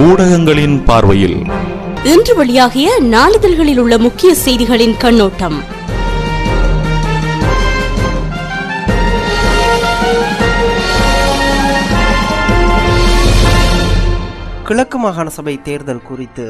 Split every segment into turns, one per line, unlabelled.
ஊடகங்களின் பார்வையில்
இன்று வெளியாகிய நாளிதழ்களில் உள்ள முக்கிய செய்திகளின் கண்ணோட்டம்.
கிழக்கு மாகாண சபை தேர்தல் குறித்து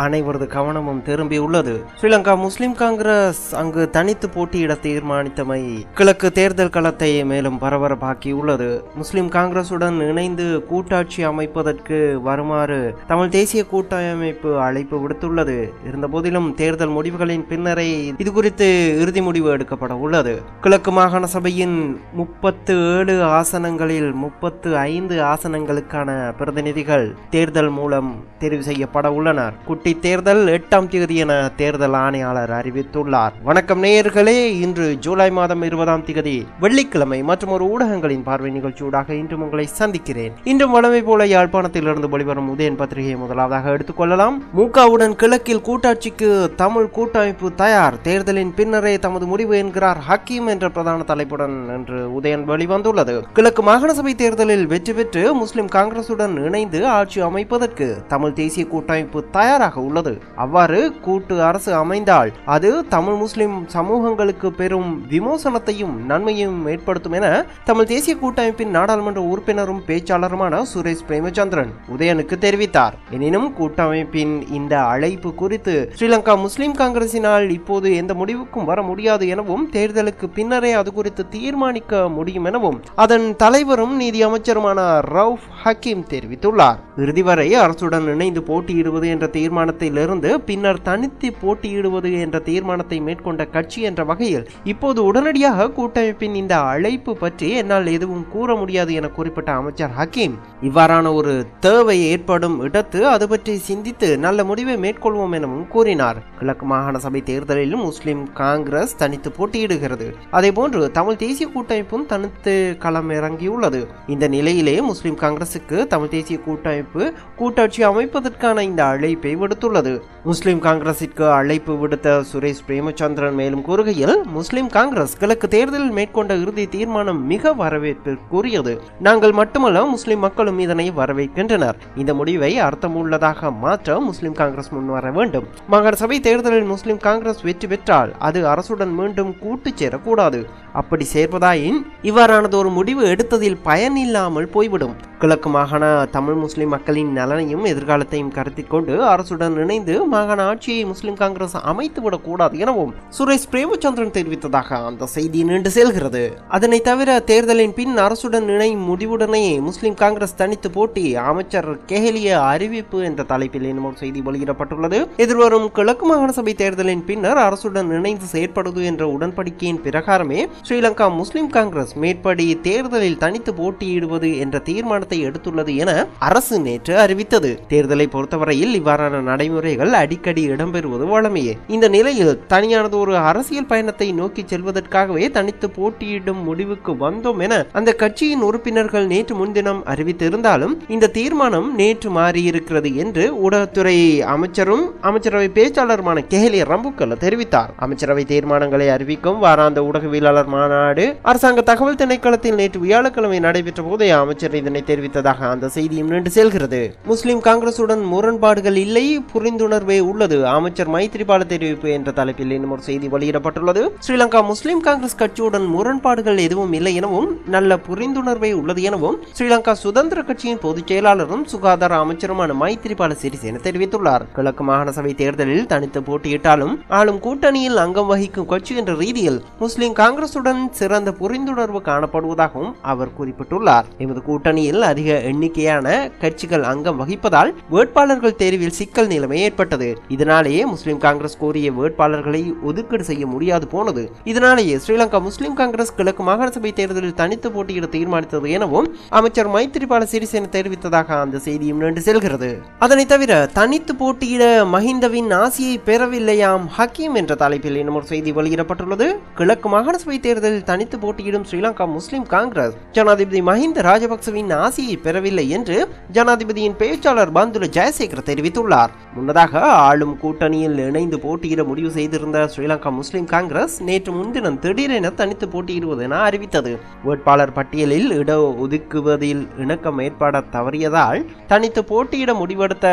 அனைவரது கவனமும் திரும்பியுள்ளது. ஸ்ரீலங்கா முஸ்லிம் காங்கிரஸ் அங்கு தனித்து போட்டியிட தீர்மானித்தமை கிழக்கு தேர்தல் களத்தை மேலும் பரபரப்பாக்கியுள்ளது. முஸ்லிம் காங்கிரசுடன் இணைந்து கூட்டாட்சி அமைப்பதற்கு வருமாறு தமிழ் தேசிய கூட்டமைப்பு அழைப்பு விடுத்துள்ளது. இருந்தபோதிலும் தேர்தல் முடிவுகளின் பின்னரே இது குறித்து இறுதி முடிவு எடுக்கப்பட உள்ளது. கிழக்கு மாகாண சபையின் 37 ஆசனங்களில் 35 ஆசனங்களுக்கான பிரதிநிதிகள் தேர்தல் மூலம் தெரிவு செய்யப்பட உள்ளனர். தேர்தல் 8ஆம் தேதி என தேர்தல் ஆணையாளர் அறிவித்துள்ளார். வணக்கம் நேயர்களே, இன்று ஜூலை மாதம் 20ஆம் தேதி வெள்ளிக்கிழமை மற்றும் ஒரு ஊடகங்களின் பார்வை நிகழ்ச்சியூடாக இன்று உங்களை சந்திக்கிறேன். இன்றும் வழமை போல யாழ்ப்பாணத்திலிருந்து வெளிவரும் உதயன் பத்திரிகையை முதலாவதாக எடுத்துக்கொள்ளலாம். மூகாவுடன் கிழக்கில் கூட்டாட்சிக்கு தமிழ் கூட்டமைப்பு தயார், தேர்தலின் பின்னரே தமது முடிவு என்கிறார் ஹக்கீம் என்ற பிரதான தலைப்புடன் இன்று உதயன் வெளிவந்துள்ளது. கிழக்கு மாகாண சபை தேர்தலில் வெற்றி பெற்று முஸ்லிம் காங்கிரசுடன் இணைந்து ஆட்சி அமைப்பதற்கு தமிழ் தேசிய கூட்டமைப்பு தயாராக உள்ளது. அவ்வாறு கூட்டு அரசு அமைந்தால் அது தமிழ் முஸ்லிம் சமூகங்களுக்கு பெரும் விமோசனத்தையும் நன்மையும் ஏற்படுத்தும் என தமிழ் தேசிய கூட்டமைப்பின் நாடாளுமன்ற உறுப்பினரும் பேச்சாளருமான சுரேஷ் பிரேமச்சந்திரன் உதயனுக்கு தெரிவித்தார். எனினும் கூட்டமைப்பின் இந்த அழைப்பு குறித்து ஸ்ரீலங்கா முஸ்லிம் காங்கிரசினால் இப்போது எந்த முடிவுக்கும் வர முடியாது எனவும் தேர்தலுக்கு பின்னரே அது குறித்து தீர்மானிக்க முடியும் எனவும் அதன் தலைவரும் நீதி அமைச்சருமான ரவுஃப் ஹக்கீம் தெரிவித்துள்ளார். இறுதி வரை அரசுடன் இணைந்து போட்டியிடுவது என்ற தீர்மானத்திலிருந்து பின்னர் தனித்து போட்டியிடுவது என்ற தீர்மானத்தை மேற்கொண்ட கட்சி என்ற வகையில் இப்போது உடனடியாக கூட்டமைப்பின் இந்த அழைப்பு பற்றி என்னால் எதுவும் கூற முடியாது என குறிப்பிட்ட அமைச்சர் ஹக்கீம், இவ்வாறான ஒரு தேவை ஏற்படும் இடத்து அது பற்றி சிந்தித்து நல்ல முடிவை மேற்கொள்வோம் எனவும் கூறினார். கிழக்கு மாகாண சபை தேர்தலில் முஸ்லிம் காங்கிரஸ் தனித்து போட்டியிடுகிறது. அதேபோன்று தமிழ் தேசிய கூட்டமைப்பும் தனித்து களம் இறங்கியுள்ளது. இந்த நிலையிலே முஸ்லிம் காங்கிரசுக்கு தமிழ் தேசிய கூட்டமைப்பு கூட்டாட்சி அமைப்பதற்கான இந்த அழைப்பை விடுத்துள்ளது. முஸ்லிம் காங்கிரசிற்கு அழைப்பு விடுத்த சுரேஷ் பிரேமச்சந்திரன் மேலும் கூறுகையில், முஸ்லிம் காங்கிரஸ் கிழக்கு தேர்தலில் மேற்கொண்ட இறுதி தீர்மானம் மிக வரவேற்பிற்குரியது. நாங்கள் மட்டுமல்ல, முஸ்லிம் மக்களும் இதனை வரவேற்கின்றனர். இந்த முடிவை அர்த்தமுள்ளதாக மாற்ற முஸ்லிம் காங்கிரஸ் முன்வர வேண்டும். மாகாண சபை தேர்தலில் முஸ்லிம் காங்கிரஸ் வெற்றி பெற்றால் அது அரசுடன் மீண்டும் கூட்டு சேரக்கூடாது. அப்படி சேர்வதாயின் இவ்வாறானது ஒரு முடிவு எடுத்ததில் பயன் இல்லாமல் போய்விடும். கிழக்கு மாகாண தமிழ் முஸ்லிம் மக்களின் நலனையும் எதிர்காலத்தையும் கருத்தில் கொண்டு அரசுடன் இணைந்து மாகாண ஆட்சியை முஸ்லிம் காங்கிரஸ் அமைத்துவிடக் கூடாது எனவும் சுரேஷ் பிரேமச்சந்திரன் தெரிவித்ததாக அந்த செய்தி நீண்டு செல்கிறது. அதனை தவிர தேர்தலின் பின் அரசுடன் இணையும் முடிவுடனே முஸ்லிம் காங்கிரஸ் தனித்து போட்டி அமைச்சர் கெஹலிய அறிவிப்பு என்ற தலைப்பில் இன்னும் ஒரு செய்தி வெளியிடப்பட்டுள்ளது. எதிர்வரும் கிழக்கு மாகாண சபை தேர்தலின் பின்னர் அரசுடன் இணைந்து செயற்படுவது என்ற உடன்படிக்கையின் பிரகாரமே ஸ்ரீலங்கா முஸ்லிம் காங்கிரஸ் மேற்படி தேர்தலில் தனித்து போட்டியிடுவது என்ற தீர்மானத்தை எடுத்துள்ளது என அரசு நேற்று அறிவித்தது. தேர்தலை பொறுத்தவரையில் இவ்வாறான நடைமுறைகள் அடிக்கடி இடம்பெறுவது வழமையே. இந்த நிலையில் தனியானது ஒரு அரசியல் பயணத்தை நோக்கி செல்வதற்காகவே தனித்து போட்டியிடும் முடிவுக்கு வந்தோம் என அந்த கட்சியின் உறுப்பினர்கள் நேற்று முன்தினம் அறிவித்திருந்தாலும் இந்த தீர்மானம் நேற்று மாறியிருக்கிறது என்று ஊடகத்துறை அமைச்சரும் அமைச்சரவை பேச்சாளருமான கெஹலிய ரம்புக்கல்ல தெரிவித்தார். அமைச்சரவை தீர்மானங்களை அறிவிக்கும் வாராந்த ஊடகவியலாளர் மாநாடு அரசாங்க தகவல் திணைக்களத்தில் நேற்று வியாழக்கிழமை நடைபெற்ற போதே அமைச்சர் இதனை தெரிவித்ததாக அந்த செய்தியும் நின்று செல்கிறது. முஸ்லிம் காங்கிரசுடன் முரண்பாடுகள் இல்லை, புரிந்துணர்வே உள்ளது, அமைச்சர் மைத்ரிபால தெரிவிப்பு என்ற தலைப்பில் இன்னும் ஒரு செய்தி வெளியிடப்பட்டுள்ளது. ஸ்ரீலங்கா முஸ்லிம் காங்கிரஸ் கட்சியுடன் முரண்பாடுகள் எதுவும் இல்லை எனவும் நல்ல புரிந்துணர்வே உள்ளது எனவும் ஸ்ரீலங்கா சுதந்திர கட்சியின் பொதுச் செயலாளரும் சுகாதார அமைச்சருமான மைத்ரிபால சிறிசேன தெரிவித்துள்ளார். கிழக்கு மாகாண சபை தேர்தலில் தனித்து போட்டியிட்டாலும் ஆளும் கூட்டணியில் அங்கம் வகிக்கும் கட்சி என்ற ரீதியில் முஸ்லிம் காங்கிரசுடன் சிறந்த புரிந்துணர்வு காணப்படுவதாகவும் அவர் குறிப்பிட்டுள்ளார். எமது கூட்டணியில் அதிக எண்ணிக்கையான கட்சிகள் அங்கம் வகிப்பதால் வேட்பாளர்கள் தேர்வில் சிக்கல் நிலைமை ஏற்பட்டது. இதனாலேயே முஸ்லிம் காங்கிரஸ் கோரிய வேட்பாளர்களை ஒதுக்கீடு செய்ய முடியாது போனது. இதனாலேயே ஸ்ரீலங்கா முஸ்லிம் காங்கிரஸ் கிழக்கு மாகாண சபை தேர்தலில் தனித்து போட்டியிட தீர்மானித்தது எனவும் அமைச்சர் மைத்ரிபால சிறிசேன தெரிவித்ததாக அந்த செய்தியும் நின்று செல்கிறது. அதனை தவிர தனித்து போட்டியிட மஹிந்தவின் ஆசையை பெறவில்லையாம் ஹக்கீம் என்ற தலைப்பில் இன்னும் ஒரு செய்தி வெளியிடப்பட்டுள்ளது. கிழக்கு மாகாண சபை தேர்தல் தேர்தலில் தனித்து போட்டியிடும் ஸ்ரீலங்கா முஸ்லிம் காங்கிரஸ் ஜனாதிபதி மஹிந்த ராஜபக்சவின் ஆசையை பெறவில்லை என்று ஜனாதிபதியின் பேச்சாளர் பந்துல ஜெயசேகர தெரிவித்துள்ளார். முன்னதாக ஆளும் கூட்டணியில் இணைந்து போட்டியிட முடிவு செய்திருந்த ஸ்ரீலங்கா முஸ்லிம் காங்கிரஸ் நேற்று முன்தினம் திடீரென தனித்து போட்டியிடுவது என அறிவித்தது. வேட்பாளர் பட்டியலில் இட ஒதுக்குவதில் இணக்கம் ஏற்பட தவறியதால் தனித்து போட்டியிட முடிவெடுத்த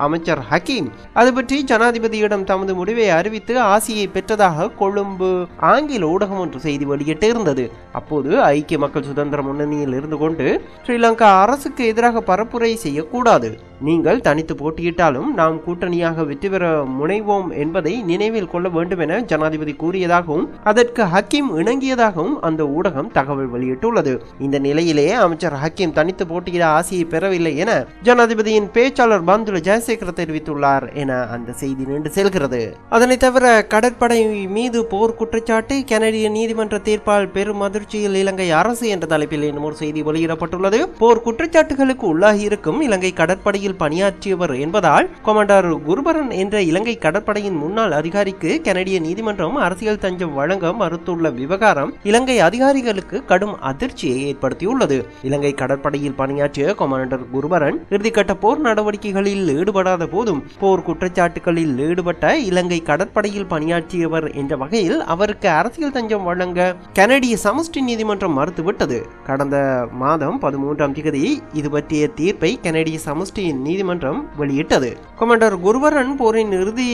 அமைச்சர் ஹக்கீம் அது பற்றி ஜனாதிபதியிடம் தமது முடிவை அறிவித்து ஆசையை பெற்றதாக கொழும்பு ஆங்கில ஊடகம் ஒன்று செய்தி வெளியிட்டிருந்தது. அப்போது ஐக்கிய மக்கள் சுதந்திர முன்னணியில் இருந்து கொண்டு ஸ்ரீலங்கா அரசுக்கு எதிராக பரப்புரை செய்யக்கூடாது, நீங்கள் தனித்து போட்டியிட்டாலும் நாம் கூட்டணியாக வெற்றி பெற முனைவோம் என்பதை நினைவில் கொள்ள வேண்டும் என ஜனாதிபதி கூறியதாகவும் அதற்கு ஹக்கீம் இணங்கியதாகவும் அந்த ஊடகம் தகவல் வெளியிட்டுள்ளது. இந்த நிலையிலேயே அமைச்சர் ஹக்கீம் தனித்து போட்டியிட ஆசையை பெறவில்லை என ஜனாதிபதியின் பேச்சாளர் பந்துல ஜெயசேகர தெரிவித்துள்ளார் என அந்த செய்தி நீண்டு செல்கிறது. அதனை தவிர கடற்படை மீது போர் குற்றச்சாட்டு கனடிய நீதிமன்ற தீர்ப்பால் பெரும் அதிர்ச்சியில் இலங்கை அரசு என்ற தலைப்பில் இன்னும் ஒரு செய்தி வெளியிடப்பட்டுள்ளது. போர் குற்றச்சாட்டுகளுக்கு உள்ளாகி இருக்கும் இலங்கை கடற்படையில் பணியாற்றியவர் என்பதால் கமாண்டர் குருபரன் என்ற இலங்கை கடற்படையின் முன்னாள் அதிகாரிக்கு கனடிய நீதிமன்றம் அரசியல் தஞ்சம் வழங்க மறுத்துள்ள விவகாரம் இலங்கை அதிகாரிகளுக்கு கடும் அதிர்ச்சியை ஏற்படுத்தியுள்ளது. இலங்கை கடற்படையில் பணியாற்றிய கமாண்டர் குருபரன் இறுதிக்கட்ட போர் நடவடிக்கைகளில் ஈடுபடாத போதும் போர் குற்றச்சாட்டுகளில் ஈடுபட்ட இலங்கை கடற்படையில் பணியாற்றியவர் என்ற வகையில் அவருக்கு அரசியல் தஞ்சம் வழங்க கனடிய சமஷ்டி நீதிமன்றம் மறுத்துவிட்டது. கடந்த மாதம் 13ஆம் தேதி இது பற்றிய தீர்ப்பை கனடிய சமஷ்டி நீதிமன்றம் வெளியிட்டது. கமாண்டர் குருபரன் போரின் இறுதி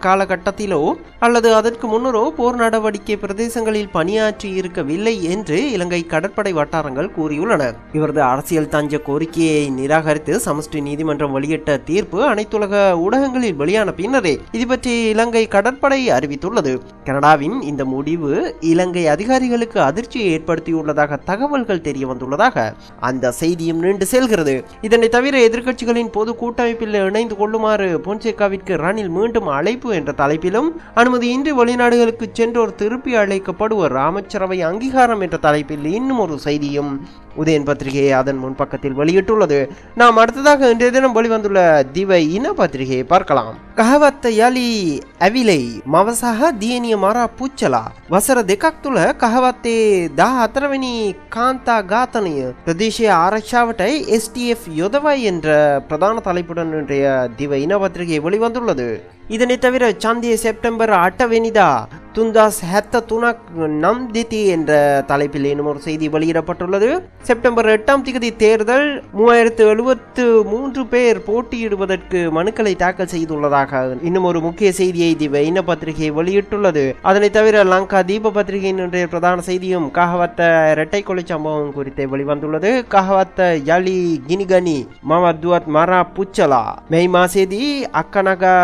காலகட்டத்திலோ அல்லது அதற்கு முன்னரோ போர் நடவடிக்கை பிரதேசங்களில் பணியாற்றி இருக்கவில்லை என்று இலங்கை கடற்படை வட்டாரங்கள் கூறியுள்ளன. இவரது அரசியல் தஞ்ச கோரிக்கையை நிராகரித்து சமஷ்டி நீதிமன்றம் வெளியிட்ட தீர்ப்பு அனைத்துலக ஊடகங்களில் வெளியான பின்னரே இது பற்றி இலங்கை கடற்படை அறிவித்துள்ளது. கனடாவின் இந்த முடிவு இலங்கை அதிகாரிகளுக்கு அதிர்ச்சியை ஏற்படுத்தியுள்ளதாக தகவல்கள் தெரிய வந்துள்ளதாக அந்த செய்தியும் நீண்டு செல்கிறது. இதனை தவிர எதிர்க்கட்சிகளின் பொது கூட்டமைப்பில் இணைந்து கொள்ளுமாறு பொன்சேகாவிற்கு ரணில் மீண்டும் அழைப்பு என்ற தலைப்பிலும் அனுமதியின்றி வெளிநாடுகளுக்கு சென்றோர் திருப்பி அழைக்கப்படுவர் அமைச்சரவை அங்கீகாரம் என்ற தலைப்பில் இன்னும் ஒரு செய்தியும் உதயன் பத்திரிகையை அதன் முன்பக்கத்தில் வெளியிட்டுள்ளது. நாம் அடுத்ததாக இன்றைய தினம் வெளிவந்துள்ள திவை இன பத்திரிகையை பார்க்கலாம். කහවත්ත යලි ඇවිලෙයි මවසහ දියණිය මරා පුච්චලා වසර දෙකක් තුළ කහවත්තේ 14 වෙනි කාන්තා ඝාතනය பிரதேசிய ஆரட்சாவட்டை STF யொதவாய் என்ற பிரதான தலைப்புடன் இன்றைய திவ இன பத்திரிகை வெளிவந்துள்ளது. இதனை தவிர சந்திய செப்டம்பர் 8 வெனிதா துந்தாஸ் 73 நம் திதி என்ற தலைப்பில் இன்னும் ஒரு செய்தி வெளியிடப்பட்டுள்ளது. செப்டம்பர் 8ஆம் தேதி தேர்தல் 3073 பேர் போட்டியிடுவதற்கு மனுக்களை தாக்கல் செய்துள்ளதாக இன்னும் ஒரு முக்கிய செய்தியை திவ இன பத்திரிகை வெளியிட்டுள்ளது. அதனை தவிர லங்கா தீப பத்திரிகையின் இன்றைய பிரதான செய்தியும் கஹவத்த இரட்டை கொலை சம்பவம் குறித்து வெளிவந்துள்ளது. கஹவத்த யலி கினிகனி மவதுவத் மரா புச்சலா மே மாசேதி அக்கனகா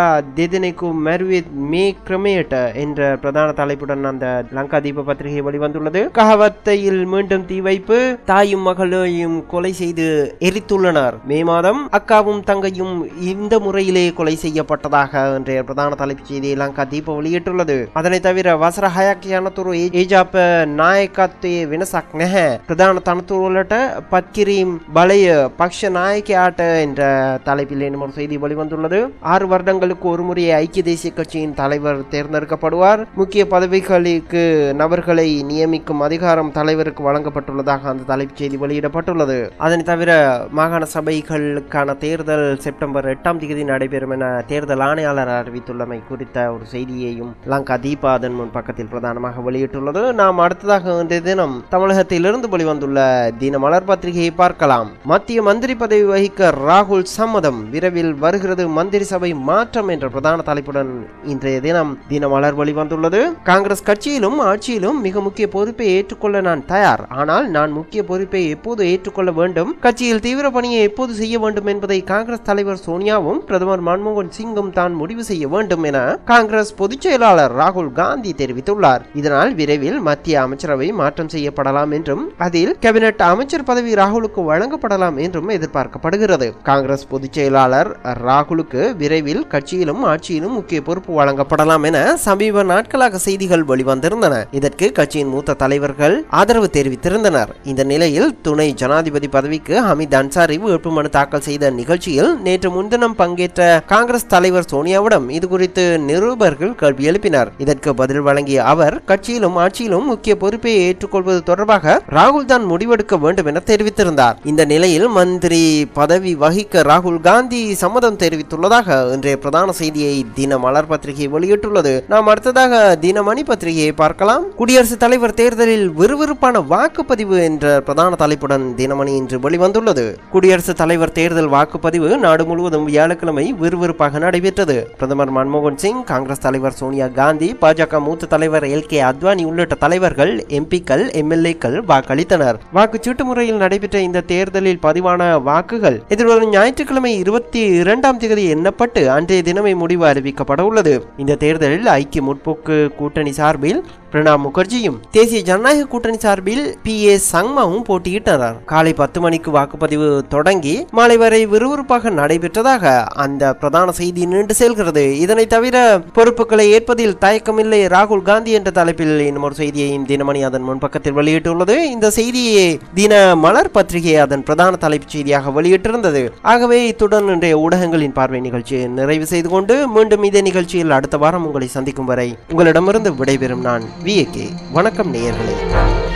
දෙදෙනෙකු මැරුවේ මේ ක්‍රමයට என்ற பிரதான தலைப்புடன் அந்த லங்கா தீப பத்திரிகை வெளிவந்துள்ளது. கஹவத்தையில் மீண்டும் தீ வைப்பு, தாயும் மகளையும் கொலை செய்து எரித்துள்ளனர். மே மாதம் அக்காவும் தங்கையும் இந்த முறையிலே கொலை செய்யப்பட்டதாக என்ற பிரதான தலைப்பு செய்தியை லங்கா தீப வெளியிட்டுள்ளது. அதனை தவிர වසර 6ක් යනතුරු ඒජාප නායකත්වයේ වෙනසක් නැහැ. பிரதான தனතුරුවලට பத்கிரீம் பலய பக்ஷ நாயකයාට என்ற தலைப்பில் இன்னும் ஒரு செய்தி வெளிவந்துள்ளது. 6 வருடங்களுக்கு ஒரு முறை ஐக்கிய தேசிய கட்சியின் தலைவர் தேர்ந்தெடுக்கப்படுவார். முக்கிய பதவிகளுக்கு நபர்களை நியமிக்கும் அதிகாரம் தலைவருக்கு வழங்கப்பட்டுள்ளதாக அந்த தலைப்புச் செய்தி வெளியிடப்பட்டுள்ளது. அதனை தவிர மாகாண சபைகளுக்கான தேர்தல் செப்டம்பர் 8ஆம் தேதி நடைபெறும் என தேர்தல் ஆணையாளர் அறிவித்துள்ளமை குறித்த ஒரு செய்தியையும் லங்கா தீபா அதன் முன் பக்கத்தில் பிரதானமாக வெளியிட்டுள்ளது. நாம் அடுத்ததாக இன்றைய தினம் தமிழகத்திலிருந்து வெளிவந்துள்ள தினமலர் பத்திரிகையை பார்க்கலாம். மத்திய மந்திரி பதவி வகிக்க ராகுல் சம்மதம், விரைவில் வருகிறது மந்திரி சபை மாற்றம் என்ற பிரதான தலைப்புடன் இன்றைய தினம் தினமலர் வெளிவந்துள்ளது. காங்கிரஸ் கட்சியிலும் ஆட்சியிலும் மிக முக்கிய பொறுப்பை ஏற்றுக்கொள்ள நான் தயார். ஆனால் நான் முக்கிய பொறுப்பை எப்போது ஏற்றுக்கொள்ள வேண்டும், கட்சியில் தீவிர பணியை எப்போது செய்ய வேண்டும் என்பதை காங்கிரஸ் தலைவர் சோனியாவும் பிரதமர் மன்மோகன் சிங்கும் தான் முடிவு செய்ய வேண்டும் என காங்கிரஸ் பொதுச் செயலாளர் ராகுல் காந்தி தெரிவித்துள்ளார். இதனால் விரைவில் மத்திய அமைச்சரவை மாற்றம் செய்யப்படலாம் என்றும் அதில் கேபினட் அமைச்சர் பதவி ராகுலுக்கு வழங்கப்படலாம் என்றும் எதிர்பார்க்கப்படுகிறது. காங்கிரஸ் பொதுச் செயலாளர் ராகுலுக்கு விரைவில் கட்சியிலும் ஆட்சியிலும் முக்கிய பொறுப்பு வழங்கப்படலாம் என சமீப நாட்களாக பரவலாக செய்திகள் வெளிவந்திருந்தன. இதற்கு கட்சியின் மூத்த தலைவர்கள் ஆதரவு தெரிவித்திருந்தனர். இந்த நிலையில் துணை ஜனாதிபதி பதவிக்கு ஹமீத் அன்சாரி வேட்புமனு தாக்கல் செய்த நிகழ்ச்சியில் நேற்று முன்தினம் பங்கேற்ற காங்கிரஸ் தலைவர் சோனியாவிடம் இது குறித்து நிருபர்கள் கேள்வி எழுப்பினர். இதற்கு பதில் வழங்கிய அவர் கட்சியிலும் ஆட்சியிலும் முக்கிய பொறுப்பை ஏற்றுக்கொள்வது தொடர்பாக ராகுல் தான் முடிவெடுக்க வேண்டும் என தெரிவித்திருந்தார். இந்த நிலையில் மந்திரி பதவி வகிக்க ராகுல் காந்தி சம்மதம் தெரிவித்துள்ளதாக இன்றைய பிரதான செய்தியை தினமலர் பத்திரிகை வெளியிட்டுள்ளது. நாம் அடுத்ததாக தினமணி பத்திரிகையை பார்க்கலாம். குடியரசுத் தலைவர் தேர்தலில் விறுவிறுப்பான வாக்குப்பதிவு என்ற பிரதான தலைப்புடன் தினமணி இன்று வெளிவந்துள்ளது. குடியரசுத் தலைவர் தேர்தல் வாக்குப்பதிவு நாடு முழுவதும் வியாழக்கிழமை விறுவிறுப்பாக நடைபெற்றது. பிரதமர் மன்மோகன் சிங், காங்கிரஸ் தலைவர் சோனியா காந்தி, பாஜக மூத்த தலைவர் LK அத்வானி உள்ளிட்ட தலைவர்கள், MP-க்கள், MLA-க்கள் வாக்களித்தனர். வாக்குச்சீட்டு முறையில் நடைபெற்ற இந்த தேர்தலில் பதிவான வாக்குகள் எதிர்வரும் ஞாயிற்றுக்கிழமை 22ஆம் தேதி எண்ணப்பட்டு அன்றைய தினமே முடிவு அறிவிக்கப்பட உள்ளது. இந்த தேர்தலில் ஐக்கிய முற்போக்கு கூட்டணி சார்பில் பிரணாப் முகர்ஜியும், தேசிய ஜனநாயக கூட்டணி சார்பில் PA சங்மாவும் போட்டியிட்டனர். காலை 10 மணிக்கு வாக்குப்பதிவு தொடங்கி மாலை வரை விறுவிறுப்பாக நடைபெற்றதாக அந்த பிரதான செய்தி நீண்டு செல்கிறது. இதனை தவிர பொறுப்புகளை ஏற்பதில் தயக்கமில்லை ராகுல் காந்தி என்ற தலைப்பில் இன்னொரு செய்தியையும் தினமணி அதன் முன்பக்கத்தில் வெளியிட்டுள்ளது. இந்த செய்தியை தினமலர் பத்திரிகை அதன் பிரதான தலைப்புச் செய்தியாக வெளியிட்டிருந்தது. ஆகவே இத்துடன் இன்றைய ஊடகங்களின் பார்வை நிகழ்ச்சியை நிறைவு செய்து கொண்டு மீண்டும் இதே நிகழ்ச்சியில் அடுத்த வாரம் உங்களை சந்திக்கும் வரை உங்களிடமிருந்து விடைபெறும் நான் VK. வணக்கம் நேயர்களே.